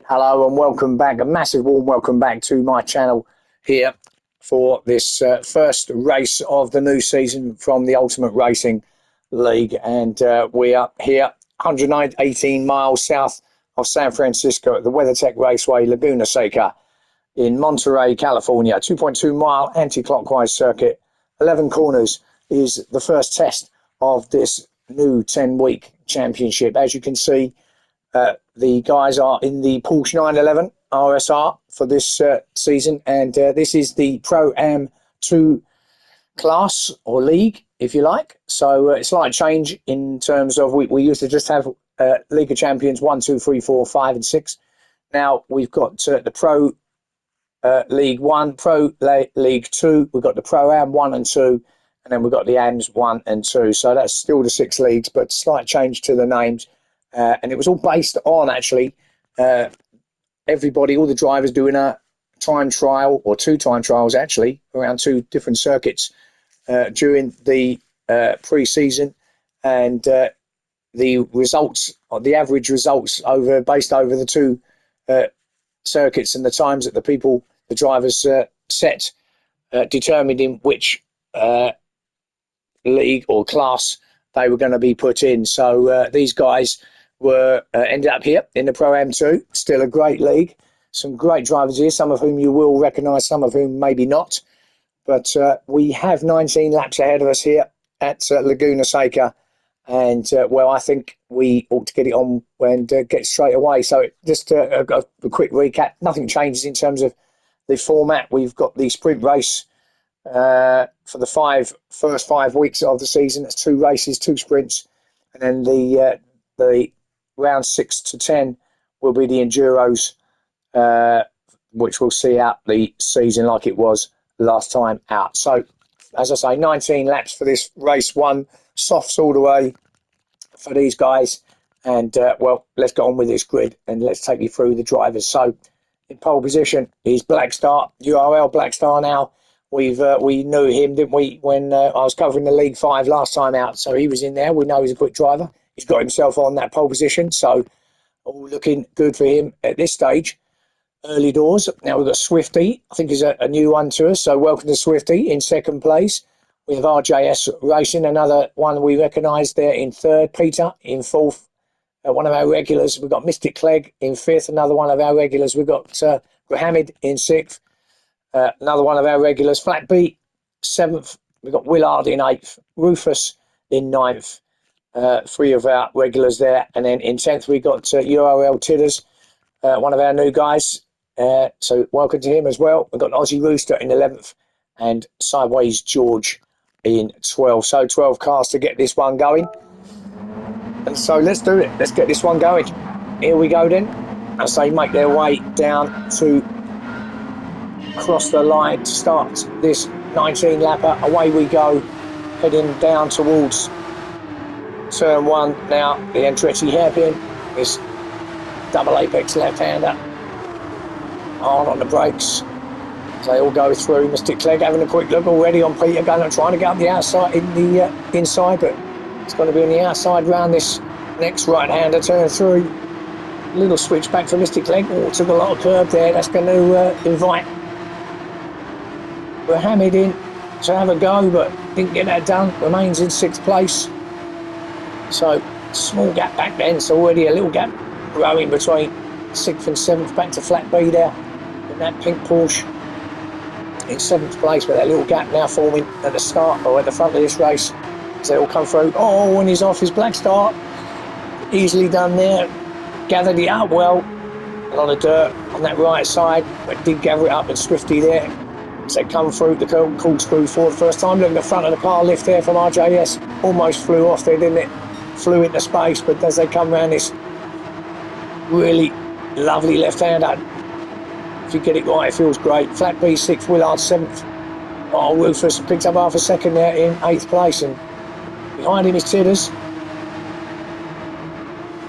Hello and welcome back. A massive warm welcome back to my channel here for this first race of the new season from the Ultimate Racing League. And we are here 118 miles south of San Francisco at the WeatherTech Raceway, Laguna Seca in Monterey, California. 2.2-mile anti-clockwise circuit. 11 corners is the first test of this new 10-week championship. As you can see, the guys are in the Porsche 911 RSR for this season, and this is the Pro-Am 2 class or league, if you like. So it's a slight change in terms of we used to just have League of Champions 1, 2, 3, 4, 5, and 6. Now we've got the Pro League 1, Pro League 2, we've got the Pro-Am 1 and 2, and then we've got the AMS 1 and 2. So that's still the 6 leagues, but slight change to the names. And it was all based on actually everybody, all the drivers doing a time trial or 2 time trials actually around 2 different circuits during the pre-season, and the results, or the average results based over the 2 circuits and the times that the drivers set determined in which league or class they were going to be put in. So these guys were ended up here in the Pro-Am 2. Still a great league. Some great drivers here, some of whom you will recognise, some of whom maybe not. But we have 19 laps ahead of us here at Laguna Seca. And, well, I think we ought to get it on and get straight away. So just a quick recap. Nothing changes in terms of the format. We've got the sprint race for the first 5 weeks of the season. It's 2 races, 2 sprints. And then the round 6 to 10 will be the Enduros, which will see out the season like it was last time out. So, as I say, 19 laps for this race 1, softs all the way for these guys. And, well, let's get on with this grid and let's take you through the drivers. So, in pole position is Blackstar, URL Blackstar now. We knew him, didn't we, when I was covering the League 5 last time out. So he was in there. We know he's a quick driver. He's got himself on that pole position, so all looking good for him at this stage. Early doors. Now we've got Swifty. I think he's a new one to us, so welcome to Swifty in 2nd place. We have RJS Racing, another one we recognise there in 3rd. Peter in 4th. One of our regulars. We've got Mystic Clegg in 5th, another one of our regulars. We've got Mohammed in 6th. Another one of our regulars. Flat Beat, 7th. We've got Willard in 8th. Rufus in 9th. 3 of our regulars there. And then in 10th, we got URL Tidders, one of our new guys. So welcome to him as well. We've got Aussie Rooster in 11th and Sideways George in 12th. So 12 cars to get this one going. And so let's do it. Let's get this one going. Here we go then. As they make their way down to cross the line to start this 19 lapper. Away we go, heading down towards turn 1 now. The Andretti hairpin is double apex left-hander. Hard on the brakes. They all go through. Mystic Clegg having a quick look already on Peter Gunner, trying to get up the outside, in the inside, but it's going to be on the outside round this next right-hander turn 3. Little switch back for Mystic Clegg. Oh, took a lot of curb there. That's going to invite Mohammed in to have a go, but didn't get that done. Remains in 6th place. So small gap back then, so already a little gap growing between 6th and 7th, back to Flat B there in that pink Porsche in 7th place, but that little gap now forming at the start or at the front of this race as they all come through. Oh, and he's off his Black Star. Easily done there. Gathered it up well. And on the dirt on that right side, but did gather it up and Swifty there. As they come through the corkscrew for the first time. Look at the front of the car lift there from RJS. Almost flew off there, didn't it? Flew into space, but as they come around this really lovely left-hander, if you get it right, it feels great. Flat B 6th, Willard 7th. Oh, Rufus picked up half a second there in 8th place, and behind him is Tidders.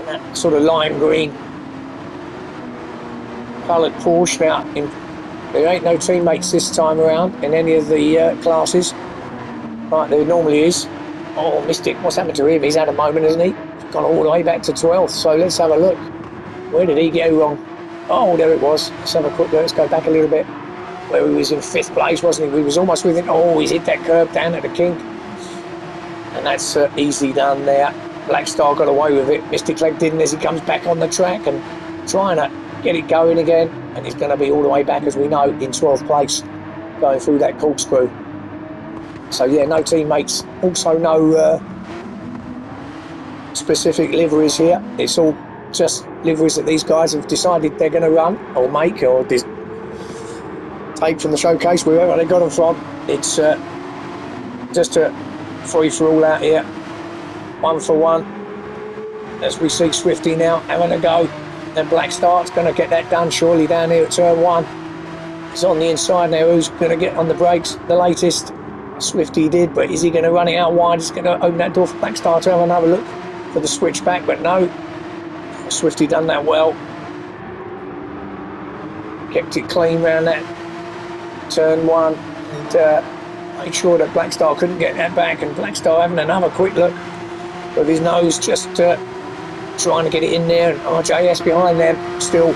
And that sort of lime green coloured Porsche. Now, there ain't no teammates this time around in any of the classes, like there normally is. Oh, Mystic, what's happened to him? He's had a moment, hasn't he? He's gone all the way back to 12th, so let's have a look. Where did he go wrong? Oh, there it was. Let's have a quick look. Let's go back a little bit. Where he was in 5th place, wasn't he? We was almost within. Oh, he's hit that curb down at the kink. And that's easily done there. Black Star got away with it. Mystic Leg didn't, as he comes back on the track and trying to get it going again. And he's going to be all the way back, as we know, in 12th place, going through that corkscrew. So yeah, no teammates. Also no specific liveries here. It's all just liveries that these guys have decided they're going to run or make or take from the showcase, wherever they got them from. It's just a free for all out here. 1 for 1. As we see Swifty now having a go. And Black Star's going to get that done surely down here at turn 1. He's on the inside now. Who's going to get on the brakes? The latest. Swifty did, but is he going to run it out wide? He's going to open that door for Black Star to have another look for the switchback, but no. Swifty done that well. Kept it clean round that turn 1 and made sure that Black Star couldn't get that back, and Black Star having another quick look with his nose, just trying to get it in there, and RJS behind them still.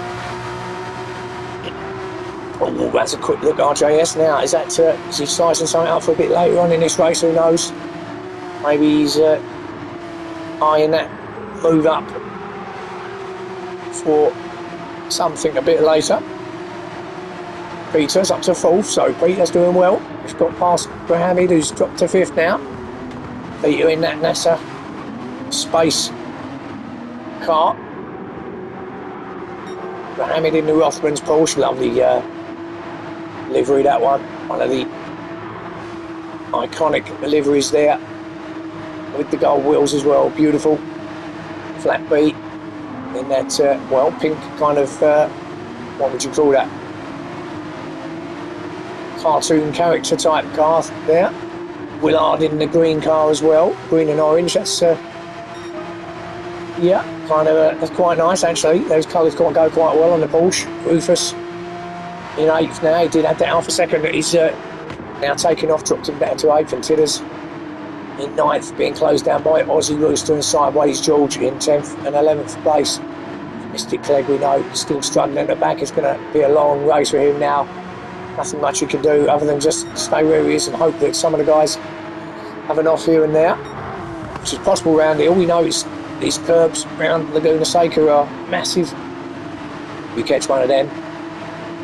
Oh, that's a quick look. RJS now, is he sizing something up for a bit later on in this race? Who knows? Maybe he's eyeing that move up for something a bit later. Peter's up to 4th, so Peter's doing well. He's got past Mohammed, who's dropped to 5th now. Peter in that NASA space car. Mohammed in the Rothmans Porsche, lovely livery, that one. One of the iconic liveries there, with the gold wheels as well. Beautiful. Flat B in that, well, pink kind of, what would you call that? Cartoon character type car there. Willard in the green car as well, green and orange. That's yeah, kind of that's quite nice actually. Those colours go quite well on the Porsche. Rufus in 8th now. He did have that Alpha second that he's now taken off, dropped him down to 8th, and Tidders in 9th, being closed down by Aussie Rooster and Sideways George in 10th and 11th place. Mystic Clegg, we know, still struggling at the back. It's going to be a long race for him now. Nothing much he can do other than just stay where he is and hope that some of the guys have an off here and there, which is possible around here. All we know is these curbs around Laguna Seca are massive. If you catch one of them,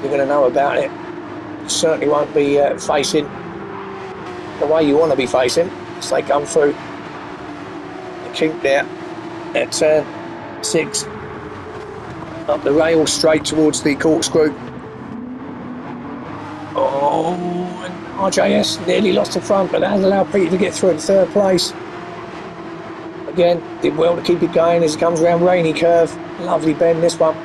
you're going to know about it. You certainly won't be facing the way you want to be facing as they come through the kink there at turn 6, up the rail straight towards the corkscrew. Oh, and RJS nearly lost the front, but that has allowed Peter to get through in 3rd place. Again, did well to keep it going as he comes around Rainy Curve. Lovely bend, this one.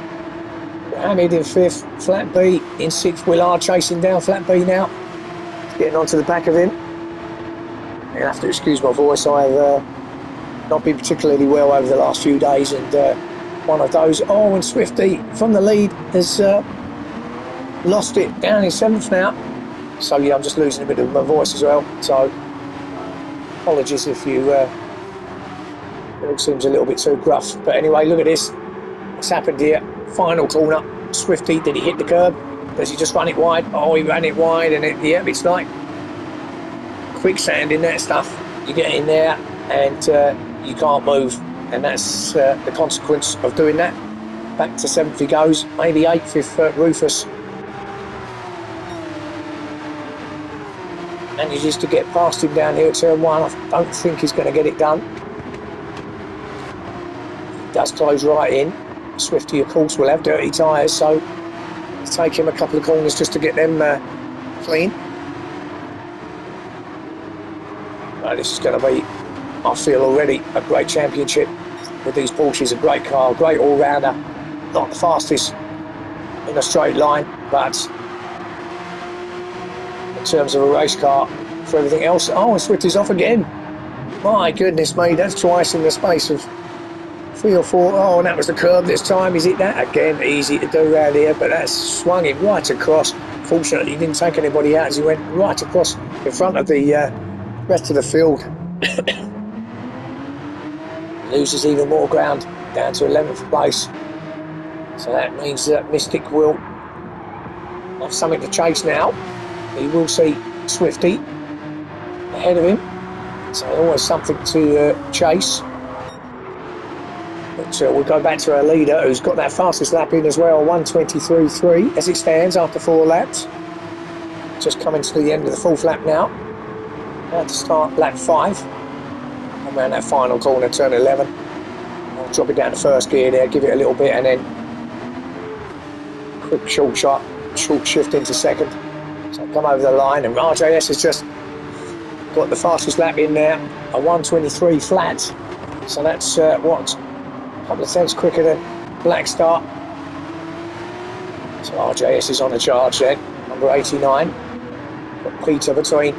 Mohammed in 5th, Flat B in 6th. Willard chasing down Flat B now. Getting onto the back of him. You'll have to excuse my voice. I've not been particularly well over the last few days, and one of those. Oh, and Swifty from the lead has lost it down in 7th now. So yeah, I'm just losing a bit of my voice as well. So apologies if you it all seems a little bit too gruff. But anyway, look at this. What's happened here? Final corner. Swifty, did he hit the curb? Does he just run it wide? Oh, he ran it wide, and yeah, it's like quicksand in that stuff. You get in there and you can't move, and that's the consequence of doing that. Back to 7th he goes, maybe 8th if Rufus manages to get past him down here at turn 1. I don't think he's going to get it done. He does close right in. Swifty, of course, will have dirty tyres, so it'll take him a couple of corners just to get them clean. This is going to be, I feel already, a great championship with these Porsches. A great car, great all-rounder. Not the fastest in a straight line, but in terms of a race car, for everything else. Oh, and Swifty's off again. My goodness me, that's twice in the space of 3 or 4. Oh, and that was the curb this time. Is it that? Again, easy to do around here, but that's swung him right across. Fortunately, he didn't take anybody out as he went right across in front of the rest of the field. Loses even more ground, down to 11th place. So that means that Mystic will have something to chase now. He will see Swifty ahead of him. So always something to chase. But we'll go back to our leader, who's got that fastest lap in as well, 1:23.3 as it stands after 4 laps. Just coming to the end of the 4th lap now. About to start lap 5. Around that final corner, turn 11. I'll drop it down to first gear there, give it a little bit, and then quick short shift into second. So come over the line, and RJS has just got the fastest lap in there, a 1:23 flat. So that's a couple of tenths quicker than Black Star. So RJS is on the charge then, number 89. Got Peter between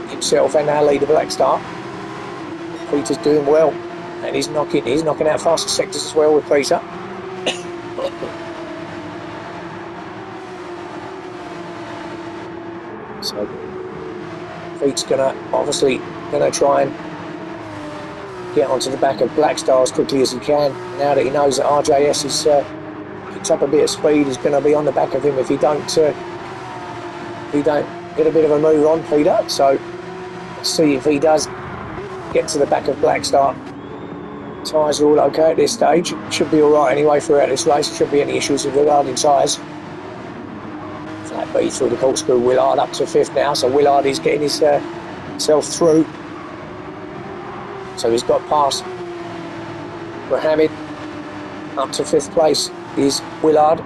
himself and our leader Black Star. Peter's doing well, and he's knocking out faster sectors as well with Peter. So Pete's obviously gonna try and get onto the back of Black Star as quickly as he can. Now that he knows that RJS has picked up a bit of speed, he's going to be on the back of him if he don't get a bit of a move on Peter. So let's see if he does get to the back of Black Star. Tyres are all okay at this stage. Should be all right anyway throughout this race. Shouldn't be any issues with regarding tyres. Flat B through the corkscrew. Willard up to 5th now. So Willard is getting himself through. So he's got past Mohammed. Up to 5th place is Willard.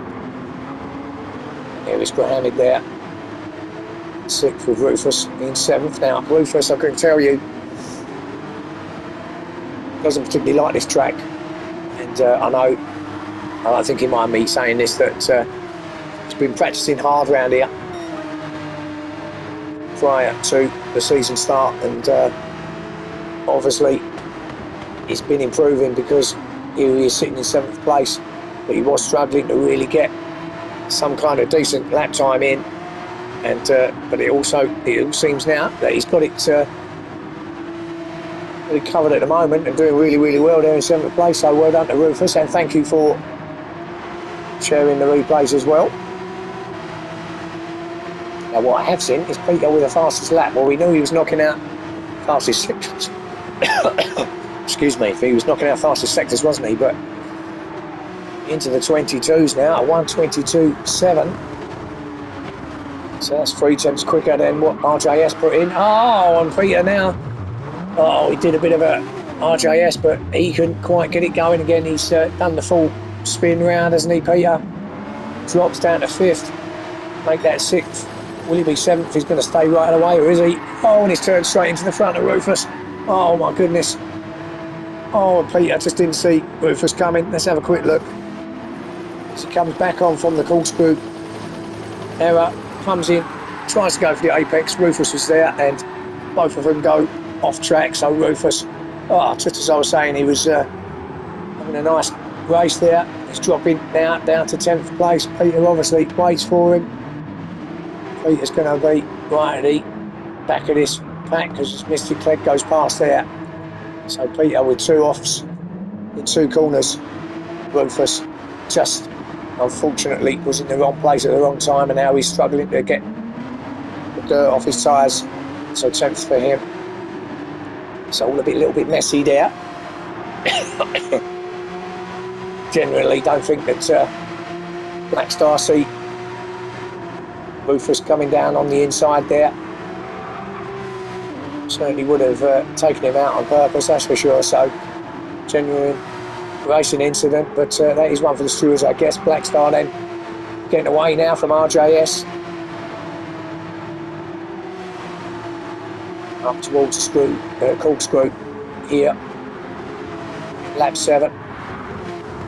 There is Mohammed there. 6th with Rufus in 7th. Now Rufus, I can tell you, doesn't particularly like this track, and I don't think he mind me saying this, that he's been practicing hard around here prior to the season start, and obviously he's been improving because he is sitting in 7th place, but he was struggling to really get some kind of decent lap time in, and but it all seems now that he's got it really covered at the moment and doing really, really well there in 7th place. So well done to Rufus, and thank you for sharing the replays as well. Now what I have seen is Peter with the fastest lap. Well, we knew he was knocking out fastest sectors. Excuse me, he was knocking out fastest sectors, wasn't he? But into the 22s now, a 1:22.7. So that's 3 tenths quicker than what RJS put in. Oh, and Peter now. Oh, he did a bit of a RJS, but he couldn't quite get it going again. He's done the full spin round, hasn't he, Peter? Drops down to 5th. Make that 6th. Will he be 7th? He's going to stay right away, or is he? Oh, and he's turned straight into the front of Rufus. Oh, my goodness. Oh, Peter just didn't see Rufus coming. Let's have a quick look. As he comes back on from the corkscrew. Error, comes in, tries to go for the apex. Rufus was there, and both of them go off track. So Rufus, just as I was saying, he was having a nice race there. He's dropping now down to 10th place. Peter obviously waits for him. Peter's going to be right at the back of this pack because Mystic Clegg goes past there. So Peter with 2 offs in 2 corners. Rufus just unfortunately was in the wrong place at the wrong time, and now he's struggling to get the dirt off his tyres. So 10th for him. It's all a little bit messy there. Generally don't think that Black Star see Rufus coming down on the inside there. Certainly would have taken him out on purpose, that's for sure. So genuine racing incident, but that is one for the stewards, I guess. Black Star then getting away now from RJS. Up towards the corkscrew here. Lap 7.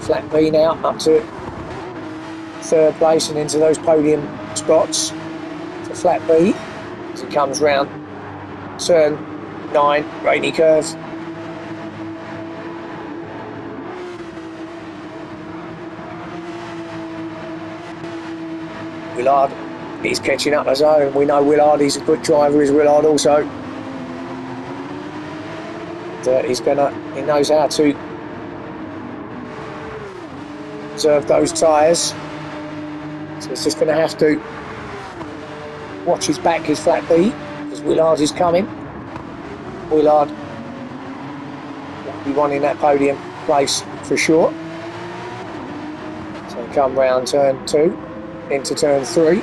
Flat B now up to 3rd place and into those podium spots for Flat B as it comes round turn 9, rainy curve. Willard is catching up as well, and we know Willard, he's a quick driver, is Willard also. He knows how to Observe those tyres. So he's just going to have to watch his back, his flat B, because Willard is coming. Willard will be wanting that podium place for sure. So come round turn 2 into turn 3.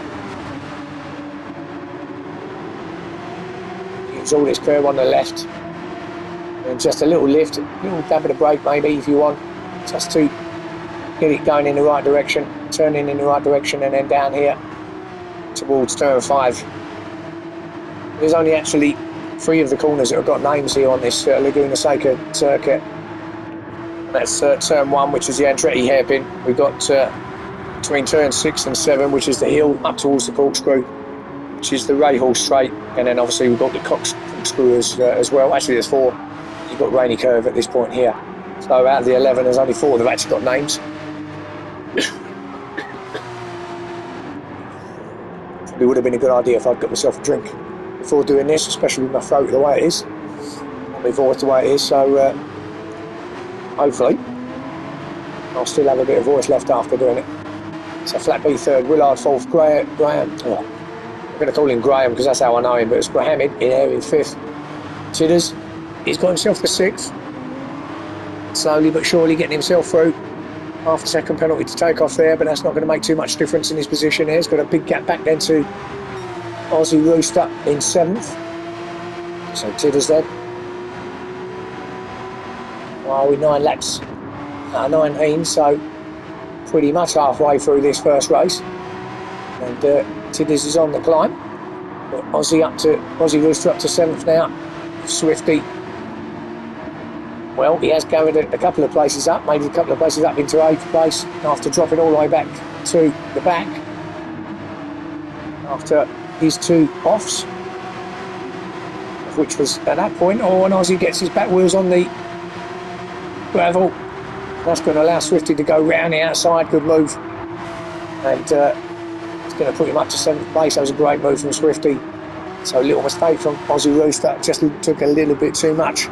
Use all this curve on the left. And just a little lift, a little dab of the brake maybe if you want, just to get it going in the right direction, turning in the right direction, and then down here towards turn 5. There's only actually 3 of the corners that have got names here on this Laguna Seca circuit. That's turn 1, which is the Andretti hairpin. We've got between turn 6 and 7, which is the hill up towards the corkscrew, which is the Rahal straight, and then obviously we've got the corkscrew as well. Actually, there's 4. You've got Rainy Curve at this point here. So out of the 11, there's only 4 that have actually got names. Probably would have been a good idea if I'd got myself a drink before doing this, especially with my throat the way it is, and my voice the way it is. So hopefully I'll still have a bit of voice left after doing it. So flat B 3rd, Willard 4th, Graham. Oh, I'm going to call him Graham because that's how I know him, but it's Graham in here in 5th. Tidders, he's got himself the 6th. Slowly but surely getting himself through. Half a second penalty to take off there, but that's not going to make too much difference in his position here. He's got a big gap back then to Aussie Rooster in 7th. So Tidders then. Well, we're 9 laps out of 19, so pretty much halfway through this first race. And Tidders is on the climb. But Aussie Rooster up to 7th now. Swifty. Well, he has carried a couple of places up, maybe a couple of places up into 8th place after dropping all the way back to the back after his 2 offs, which was at that point, when Aussie gets his back wheels on the gravel, that's going to allow Swifty to go round the outside. Good move, and it's going to put him up to 7th place. That was a great move from Swifty. So a little mistake from Aussie Rooster, just took a little bit too much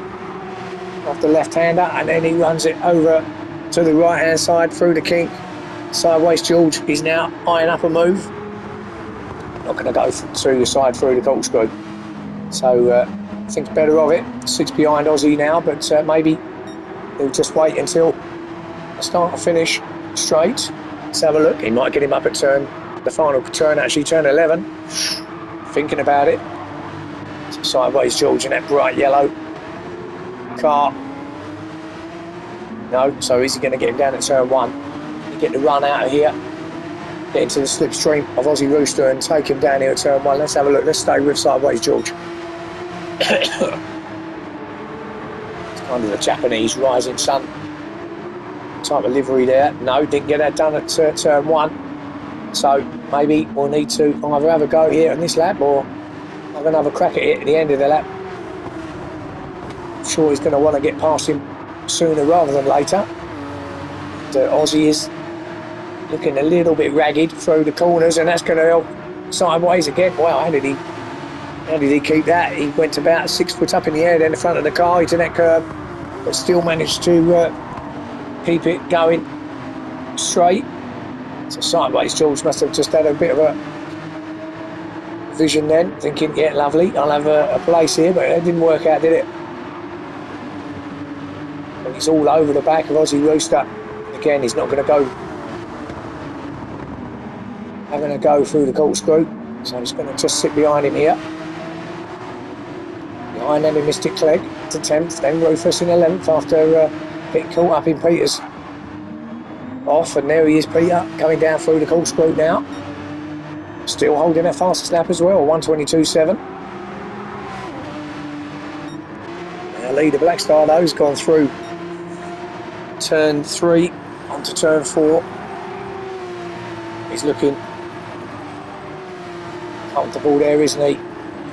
off the left-hander, and then he runs it over to the right-hand side through the kink. Sideways George is now eyeing up a move. Not going to go through the side through the corkscrew. So I think better of it. 6 behind Aussie now, but maybe he'll just wait until the start or finish straight. Let's have a look. He might get him up at the final turn, actually turn 11. Thinking about it. So sideways George in that bright yellow car. No, so is he going to get him down at turn 1? You get the run out of here, get into the slipstream of Aussie Rooster and take him down here at turn 1. Let's have a look. Let's stay with sideways George. It's kind of the Japanese rising sun type of livery there. No, didn't get that done at turn 1. So maybe we'll need to either have a go here in this lap or have another crack at it at the end of the lap. Sure, he's going to want to get past him sooner rather than later. And Aussie is looking a little bit ragged through the corners, and that's going to help sideways again. Wow, how did he keep that? He went about 6 foot up in the air, then the front of the car into that curve, but still managed to keep it going straight. So sideways George must have just had a bit of a vision then, thinking, yeah, lovely, I'll have a place here, but it didn't work out, did it? And he's all over the back of Aussie Rooster. Again, he's not going to go having a go through the corkscrew, so he's going to just sit behind him here. Behind him in Mystic Clegg to 10th, then Rufus in 11th after getting caught up in Peter's off, and there he is, Peter, coming down through the corkscrew now. Still holding that fastest lap as well, 1:22.7. Now leader Black Star though has gone through turn 3 onto turn 4. He's looking comfortable there, isn't he?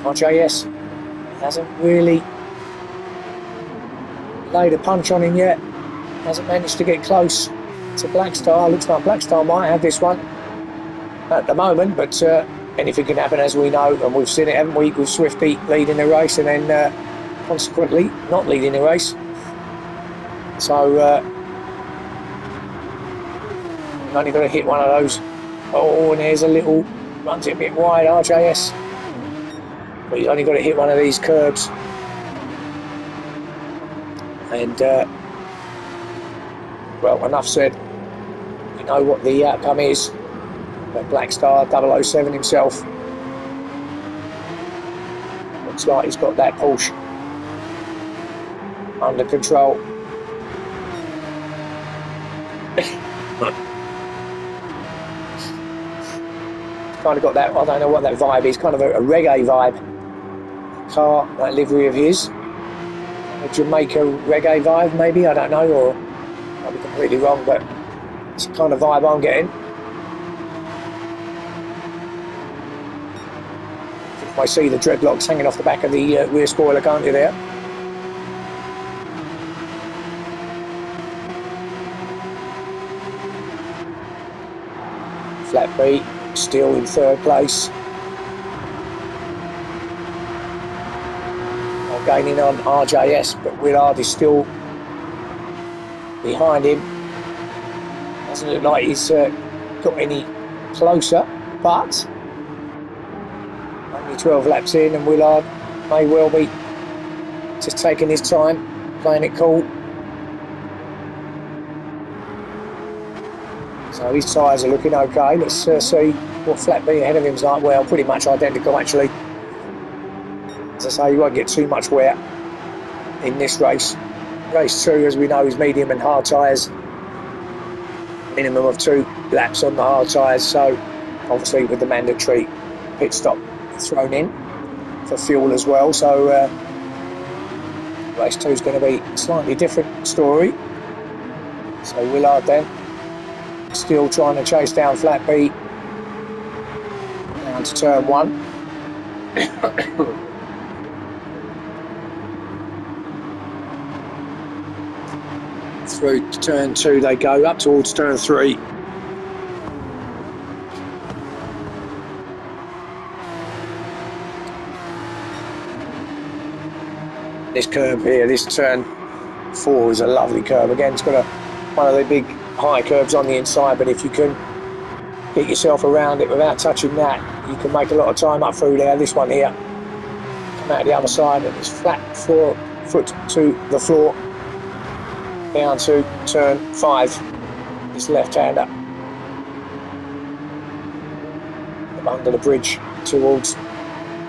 RJS hasn't really laid a punch on him yet. Hasn't managed to get close to Black Star. Looks like Black Star might have this one at the moment, but anything can happen, as we know, and we've seen it, haven't we, with Swifty leading the race and then consequently not leading the race. So Only got to hit one of those. Oh, and there's a little, runs it a bit wide, RJS. But he's only got to hit one of these curbs. And, well, enough said. We know what the outcome is. But Black Star 007 himself looks like he's got that Porsche under control. Kind of got that, I don't know what that vibe is, kind of a reggae vibe. Car, that livery of his. A Jamaica reggae vibe, maybe, I don't know, or I'll be completely wrong, but it's the kind of vibe I'm getting. I see the dreadlocks hanging off the back of the rear spoiler, can't you, there? Flat B, still in third place. I'm gaining on RJS, but Willard is still behind him. Doesn't look like he's got any closer, but only 12 laps in, and Willard may well be just taking his time, playing it cool. So his tyres are looking okay. Let's see what flat B ahead of him is like. Well, pretty much identical actually. As I say, you won't get too much wear in this race. Race 2, as we know, is medium and hard tyres. Minimum of 2 laps on the hard tyres, so obviously with the mandatory pit stop thrown in for fuel as well. So race 2 is going to be a slightly different story. So Willard then still trying to chase down flat B down to turn 1. Through to turn 2 they go, up towards turn 3. This curve here, this turn 4 is a lovely curve. Again, it's got one of the big high curves on the inside, but if you can get yourself around it without touching that, you can make a lot of time up through there. This one here, come out the other side and it's flat foot to the floor, down to turn 5, this left-hander, under the bridge towards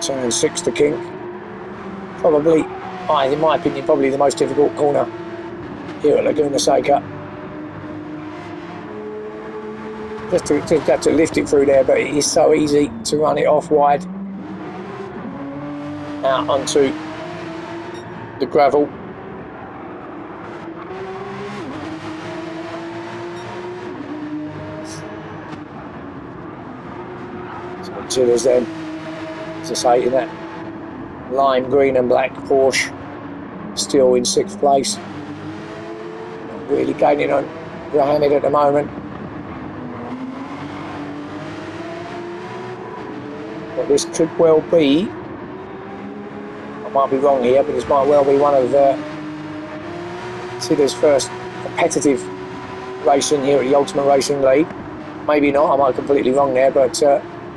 turn 6 to kink. Probably, in my opinion, probably the most difficult corner here at Laguna Seca. Just have to lift it through there, but it is so easy to run it off wide out onto the gravel. So Chillers then, as I say, in that lime green and black Porsche, still in 6th place. Not really gaining on Mohammed at the moment. But this could well be, I might be wrong here, but this might well be one of Sida's first competitive racing here at the Ultimate Racing League. Maybe not, I might be completely wrong there, but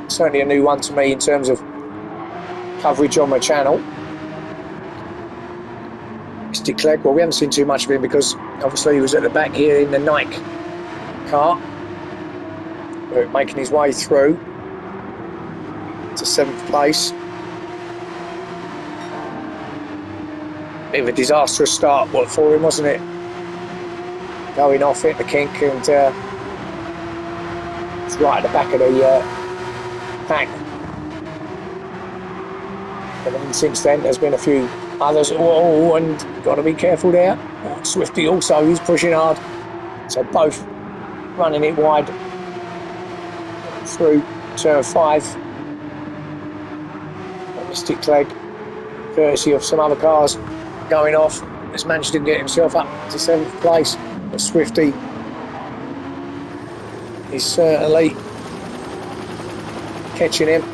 certainly a new one to me in terms of coverage on my channel. Mr. Clegg, well, we haven't seen too much of him because obviously he was at the back here in the Nike car, making his way through to 7th place. Bit of a disastrous start for him, wasn't it? Going off it, the kink, and it's right at the back of the pack. But then since then, there's been a few others. Oh, and got to be careful there. Oh, Swifty also, he's pushing hard. So both running it wide through turn 5. Mystic Clegg, courtesy of some other cars going off, has managed to get himself up to 7th place. But Swifty is certainly catching him.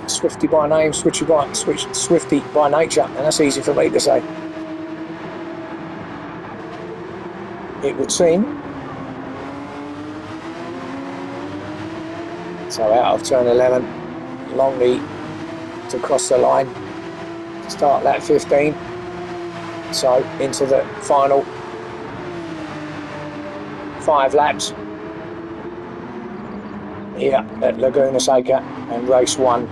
Swifty by name, Swifty by nature, and that's easy for me to say. it would seem. So out of turn 11, Longley to cross the line to start lap 15. So into the final 5 laps here at Laguna Seca and race 1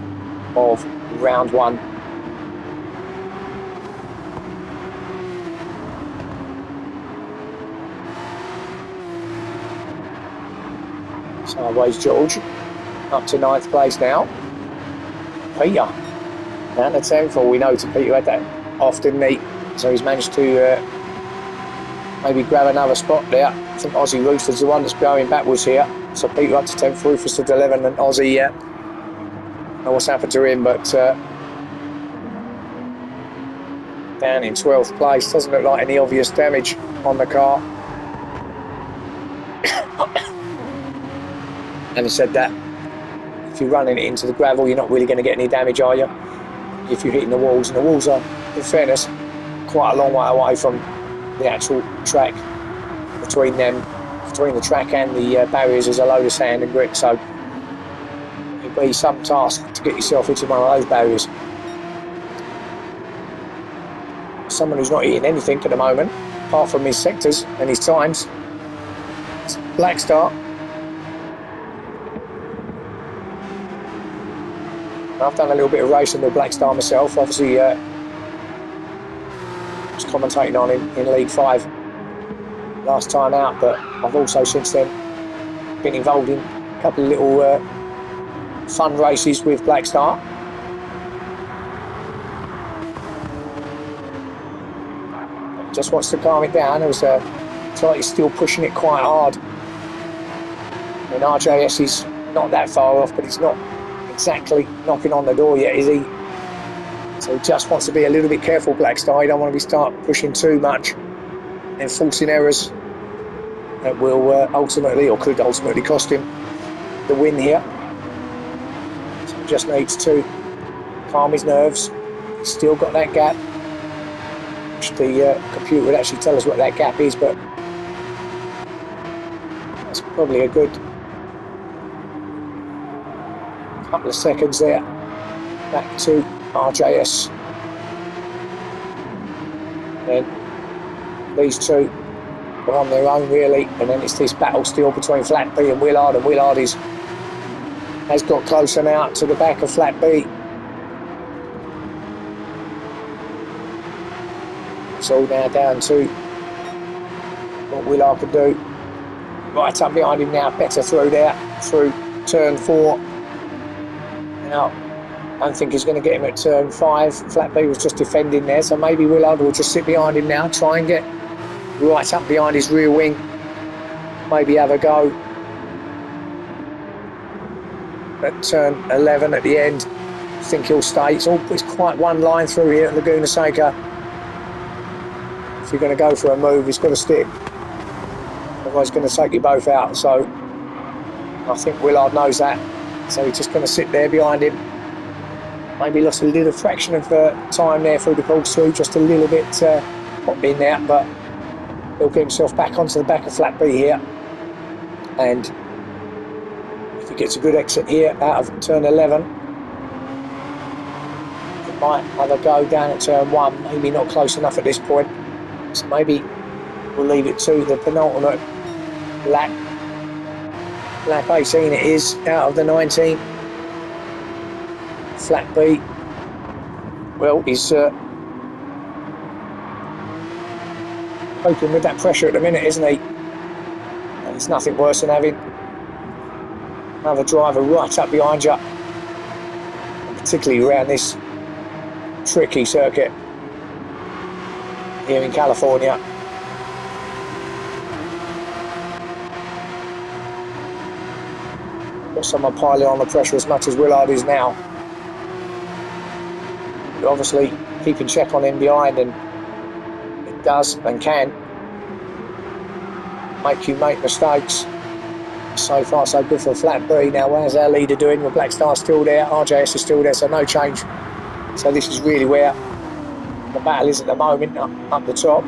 of round 1. Sideways George up to 9th place now. Peter down to 10th. Well, we know Peter had that off, didn't he? So he's managed to maybe grab another spot there. I think Aussie Rooster's the one that's going backwards here. So Peter up to 10th, Rufus to 11th, and Aussie, I don't know what's happened to him, but down in 12th place. Doesn't look like any obvious damage on the car. Having said that, if you're running it into the gravel, you're not really going to get any damage, are you? If you're hitting the walls, and the walls are, in fairness, quite a long way away from the actual track. Between the track and the barriers, there's a load of sand and grit, so it'll be some task to get yourself into one of those barriers. Someone who's not hitting anything at the moment, apart from his sectors and his times, it's Black Star. I've done a little bit of racing with Black Star myself. Obviously, was commentating on him in League 5 last time out, but I've also since then been involved in a couple of little fun races with Black Star. Just wants to calm it down. It was it's like he's still pushing it quite hard. I mean, RJS is not that far off, but he's not exactly knocking on the door yet, is he? So he just wants to be a little bit careful, Black Star. He don't want to start pushing too much and forcing errors that will ultimately, or could ultimately, cost him the win here. So he just needs to calm his nerves. He's still got that gap, which the computer would actually tell us what that gap is, but that's probably a good couple of seconds there back to RJS. Then these two are on their own really, and then it's this battle still between Flat B and Willard, and Willard has got closer now to the back of Flat B. It's all now down to what Willard can do. Right up behind him now, better through there, through turn 4. Now, I don't think he's going to get him at turn 5. Flat B was just defending there, so maybe Willard will just sit behind him now, try and get right up behind his rear wing. Maybe have a go at turn 11 at the end. I think he'll stay. It's quite one line through here at Laguna Seca. If you're going to go for a move, he's got to stick. Otherwise, he's going to take you both out. So I think Willard knows that. So he's just going to sit there behind him. Maybe lost a little fraction of time there through the course through, just a little bit hot in there, but he'll get himself back onto the back of Flat B here. And if he gets a good exit here out of turn 11, he might have a go down at turn 1, maybe not close enough at this point. So maybe we'll leave it to the penultimate lap. Lap 18 it is, out of the 19. Flat B, well, he's coping with that pressure at the minute, isn't he? And it's nothing worse than having another driver right up behind you, and particularly around this tricky circuit here in California. Got someone piling on the pressure as much as Willard is now. But obviously keeping check on him behind, and it does and can make you make mistakes. So far so good for Flat B. Now where's our leader doing? Well, Black Star's still there, RJS is still there, so no change. So this is really where the battle is at the moment, up the top.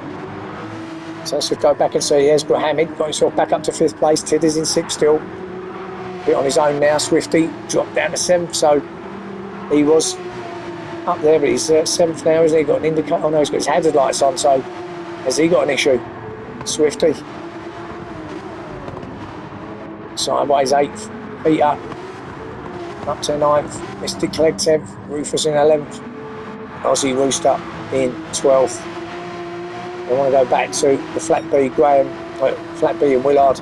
So let's just go back and see. There's Hamid, got himself back up to 5th place. Tidder's in 6th still. A bit on his own now. Swifty dropped down to 7th, so he was up there, but he's 7th now, isn't he? Got an indicator. Oh no, he's got his hazard lights on, so has he got an issue? Swifty. Sideways 8th. Peter up to 9th. Mystic Clegg 10th. Rufus in 11th. Aussie Rooster in 12th. They want to go back to the Flat B Graham, Flat B and Willard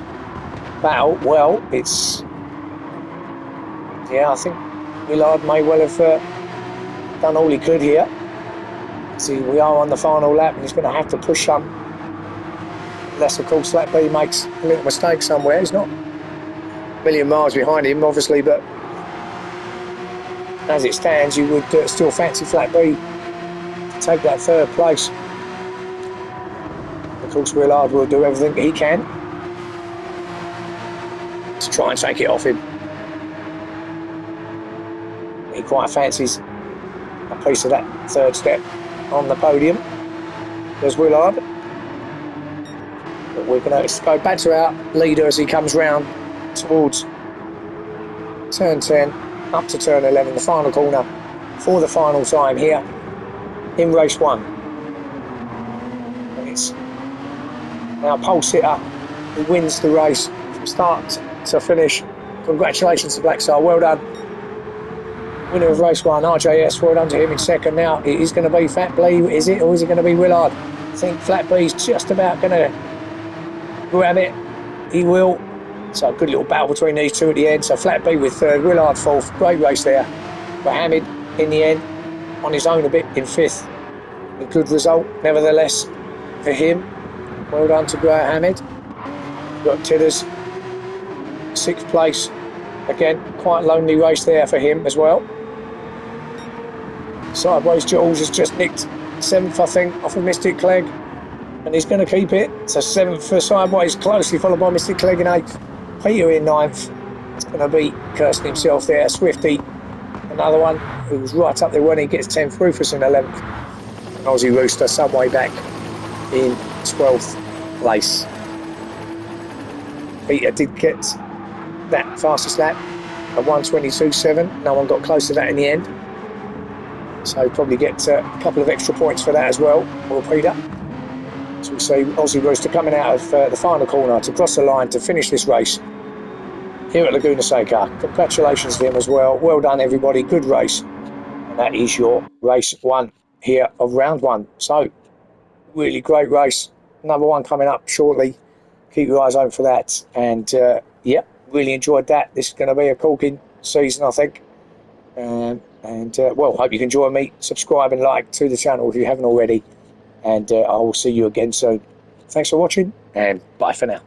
battle. Well, it's, yeah, I think Willard may well have done all he could here. See, we are on the final lap and he's going to have to push some. Unless, of course, Flat B makes a little mistake somewhere. He's not a million miles behind him, obviously, but as it stands, you would still fancy Flat B to take that 3rd place. Of course, Willard will do everything he can to try and take it off him. He quite fancies a piece of that 3rd step on the podium. There's Willard. But we're going to go back to our leader as he comes round towards turn 10, up to turn 11, the final corner for the final time here in race 1. And it's now pole sitter who wins the race from start to finish. Congratulations to Black Star, well done. Winner of race 1, RJS, well done to him in 2nd. Now it is going to be Flat B, is it, or is it going to be Willard? I think Flat B's just about going to grab it. He will. So a good little battle between these two at the end. So Flat B with 3rd, Willard 4th. Great race there. But Hamid in the end on his own a bit in 5th. A good result nevertheless for him. Well done to Graham Hamid. Got Tidders 6th place. Again, quite lonely race there for him as well. Sideways Jules has just nicked 7th, I think, off of Mystic Clegg. And he's going to keep it. So 7th for Sideways, closely followed by Mystic Clegg in 8th. Peter in 9th. It's going to be Kirsten himself there. Swifty, another one who was right up there when he gets 10th. Rufus in 11th. And Aussie Rooster some way back in 12th place. Peter did get that fastest lap at 1:22.7. No one got close to that in the end. So probably get a couple of extra points for that as well, or Peter. So we see Aussie Rooster coming out of the final corner to cross the line to finish this race here at Laguna Seca. Congratulations to him as well. Well done, everybody. Good race. And that is your race 1 here of round 1. So, really great race. Another one coming up shortly. Keep your eyes open for that. And, yeah, really enjoyed that. This is going to be a corking season, I think. Well, hope you can join me. Subscribe and like to the channel if you haven't already. And I will see you again soon. Thanks for watching, and bye for now.